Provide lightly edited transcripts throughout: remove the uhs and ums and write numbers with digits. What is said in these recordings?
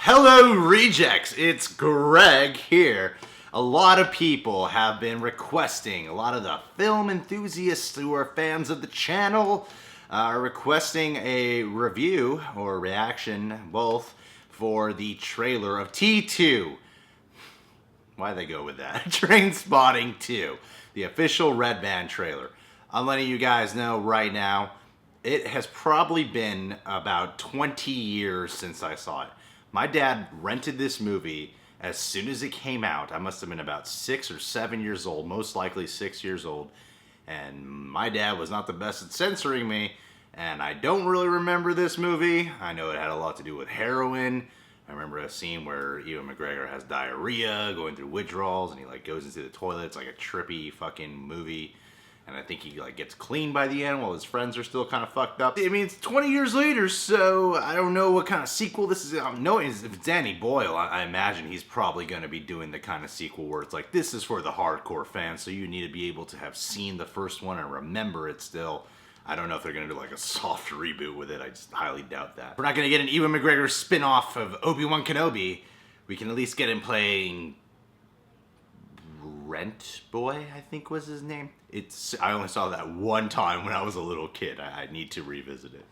Hello, rejects! It's Greg here. A lot of people have been requesting, a lot of the film enthusiasts who are fans of the channel are requesting a review or reaction, both, for the trailer of T2. Why'd they go with that? Trainspotting 2, the official Red Band trailer. I'm letting you guys know right now, it has probably been about 20 years since I saw it. My dad rented this movie as soon as it came out. I must have been about 6 or 7 years old, most likely 6 years old. And my dad was not the best at censoring me, and I don't really remember this movie. I know it had a lot to do with heroin. I remember a scene where Ewan McGregor has diarrhea, going through withdrawals, and he goes into the toilet. It's like a trippy fucking movie. And I think he gets clean by the end while his friends are still kind of fucked up. I mean, it's 20 years later, so I don't know what kind of sequel this is. If it's Danny Boyle, I imagine he's probably going to be doing the kind of sequel where it's like, this is for the hardcore fans, so you need to be able to have seen the first one and remember it still. I don't know if they're going to do like a soft reboot with it. I just highly doubt that. We're not going to get an Ewan McGregor spin-off of Obi-Wan Kenobi. We can at least get him playing Rent Boy, I think was his name. I only saw that one time when I was a little kid. I need to revisit it.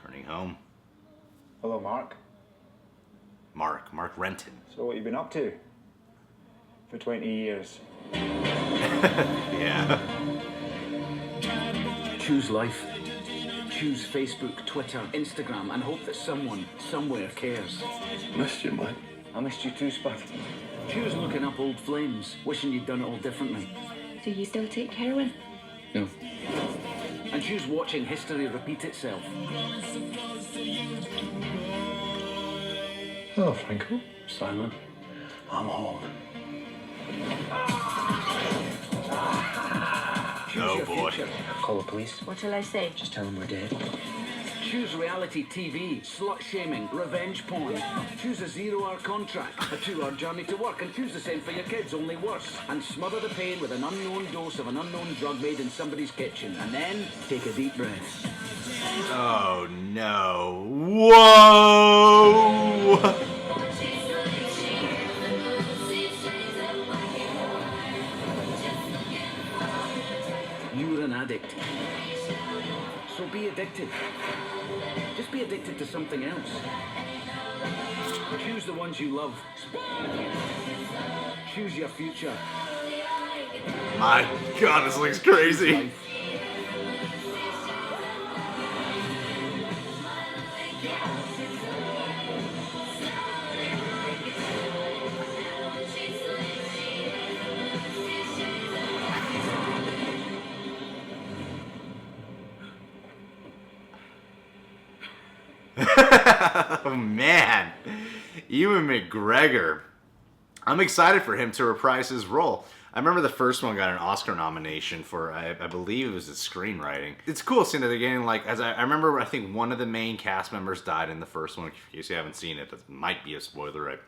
Turning home. Hello, Mark. Mark Renton. So what you been up to for 20 years? Yeah. Choose life. Choose Facebook, Twitter, Instagram, and hope that someone, somewhere cares. Missed you, man. I missed you too, Spud. Choose looking up old flames, wishing you'd done it all differently. Do you still take heroin? No. And choose watching history repeat itself. Hello, Franco. Simon, I'm home. Choose Oh, your boy. future. Call the police. What shall I say? Just tell them we're dead. Choose reality TV, slut-shaming, revenge porn. Choose a 0-hour contract, a 2-hour journey to work, and choose the same for your kids, only worse. And smother the pain with an unknown dose of an unknown drug made in somebody's kitchen. And then, take a deep breath. Oh, no. Whoa! You're an addict. So be addicted. Just be addicted to something else. Choose the ones you love. Choose your future. My God, this looks crazy. Life. Oh, man. Ewan McGregor. I'm excited for him to reprise his role. I remember the first one got an Oscar nomination for, I believe it was his screenwriting. It's cool seeing that they're getting, like, I remember, I think one of the main cast members died in the first one. In case you haven't seen it, that might be a spoiler.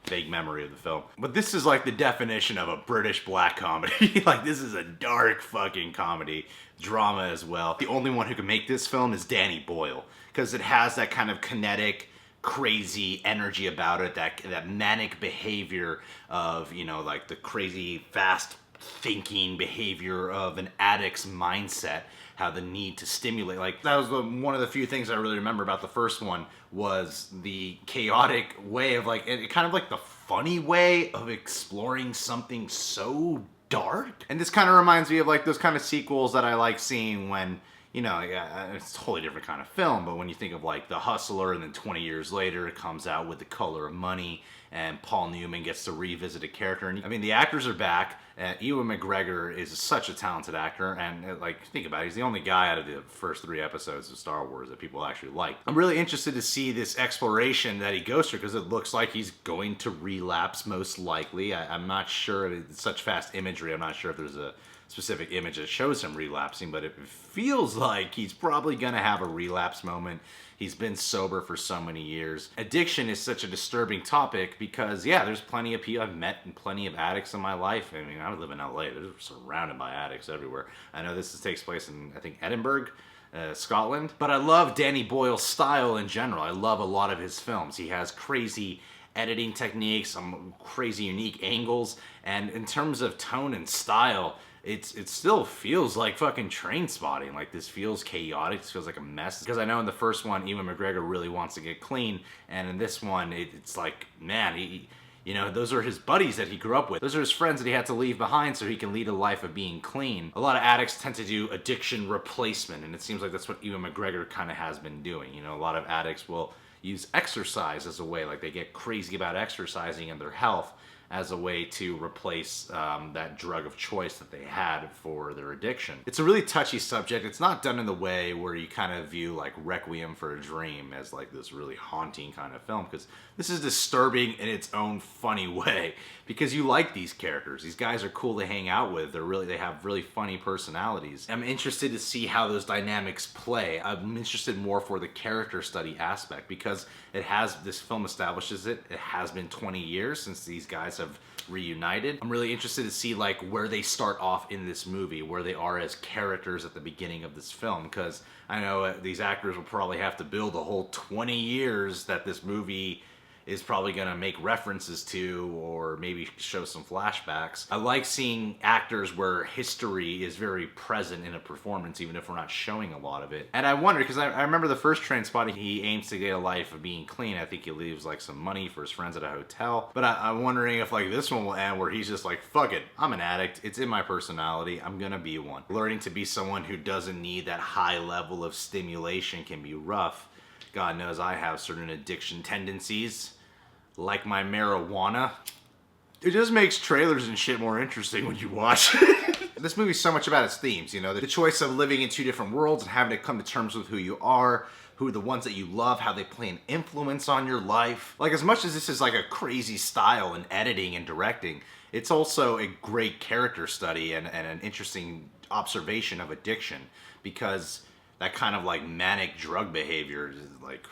Vague memory of the film. But this is like the definition of a British black comedy. Like, this is a dark fucking comedy. Drama as well. The only one who can make this film is Danny Boyle. Because it has that kind of kinetic, crazy energy about it, that manic behavior of, like the crazy, fast thinking behavior of an addict's mindset, how the need to stimulate, like that was one of the few things I really remember about the first one was the chaotic way of kind of like the funny way of exploring something so dark. And this kind of reminds me of like those kind of sequels that I like seeing when, it's a totally different kind of film, but when you think of like The Hustler and then 20 years later it comes out with The Color of Money and Paul Newman gets to revisit a character. And I mean, the actors are back. Ewan McGregor is such a talented actor, and think about it, he's the only guy out of the first 3 episodes of Star Wars that people actually like. I'm really interested to see this exploration that he goes through because it looks like he's going to relapse most likely. I'm not sure, it's such fast imagery, I'm not sure if there's a specific image that shows him relapsing, but it feels like he's probably going to have a relapse moment. He's been sober for so many years. Addiction is such a disturbing topic because, yeah, there's plenty of people I've met and plenty of addicts in my life. I mean, I live in LA. They're surrounded by addicts everywhere. I know this takes place in, I think, Edinburgh, Scotland. But I love Danny Boyle's style in general. I love a lot of his films. He has crazy editing techniques, some crazy unique angles, and in terms of tone and style, it still feels like fucking Trainspotting. Like, this feels chaotic, this feels like a mess. Because I know in the first one, Ewan McGregor really wants to get clean, and in this one, it's like, man, you know, those are his buddies that he grew up with. Those are his friends that he had to leave behind so he can lead a life of being clean. A lot of addicts tend to do addiction replacement, and it seems like that's what Ewan McGregor kind of has been doing. You know, a lot of addicts will use exercise as a way, like they get crazy about exercising and their health as a way to replace that drug of choice that they had for their addiction. It's a really touchy subject. It's not done in the way where you kind of view like Requiem for a Dream as like this really haunting kind of film, because this is disturbing in its own funny way, because you like these characters. These guys are cool to hang out with. They have really funny personalities. I'm interested to see how those dynamics play. I'm interested more for the character study aspect, because this film establishes it has been 20 years since these guys have reunited. I'm really interested to see like where they start off in this movie, where they are as characters at the beginning of this film, because I know these actors will probably have to build a whole 20 years that this movie is probably going to make references to, or maybe show some flashbacks. I like seeing actors where history is very present in a performance, even if we're not showing a lot of it. And I wonder, because I remember the first Trainspotting, he aims to get a life of being clean. I think he leaves like some money for his friends at a hotel. But I'm wondering if like this one will end where he's just like, fuck it, I'm an addict. It's in my personality. I'm gonna be one. Learning to be someone who doesn't need that high level of stimulation can be rough. God knows I have certain addiction tendencies, like my marijuana. It just makes trailers and shit more interesting when you watch it. This movie's so much about its themes, you know, the choice of living in two different worlds and having to come to terms with who you are, who are the ones that you love, how they play an influence on your life. Like, as much as this is like a crazy style in editing and directing, it's also a great character study and an interesting observation of addiction, because that kind of like manic drug behavior is like,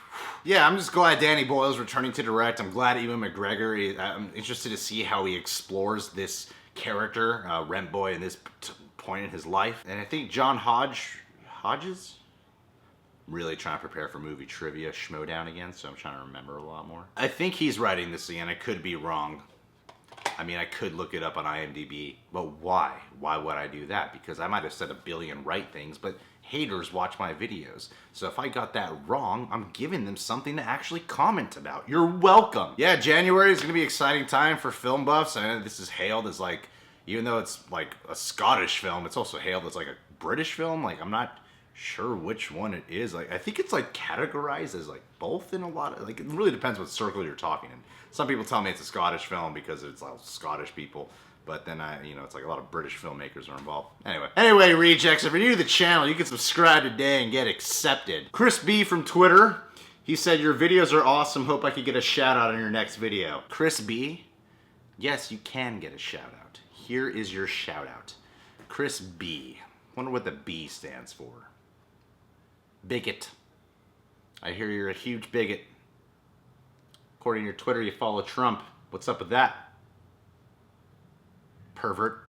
yeah, I'm just glad Danny Boyle's returning to direct. I'm glad Ewan McGregor, I'm interested to see how he explores this character, Rent Boy, in this point in his life. And I think John Hodges, really trying to prepare for movie trivia schmodown again, so I'm trying to remember a lot more. I think he's writing this again. I could be wrong. I mean, I could look it up on IMDb, but why? Why would I do that? Because I might have said a billion right things, but haters watch my videos. So if I got that wrong, I'm giving them something to actually comment about. You're welcome. Yeah, January is going to be an exciting time for film buffs. I know this is hailed as like, even though it's like a Scottish film, it's also hailed as like a British film. Like, I'm not sure which one it is. Like, I think it's like categorized as like both in a lot of, like, it really depends what circle you're talking in. Some people tell me it's a Scottish film because it's like Scottish people, but then it's like a lot of British filmmakers are involved. Anyway, rejects, if you're new to the channel, you can subscribe today and get accepted. Chris B from Twitter, he said, your videos are awesome. Hope I could get a shout out on your next video. Chris B, yes, you can get a shout out. Here is your shout out. Chris B. Wonder what the B stands for. Bigot. I hear you're a huge bigot. According to your Twitter, you follow Trump. What's up with that? Pervert.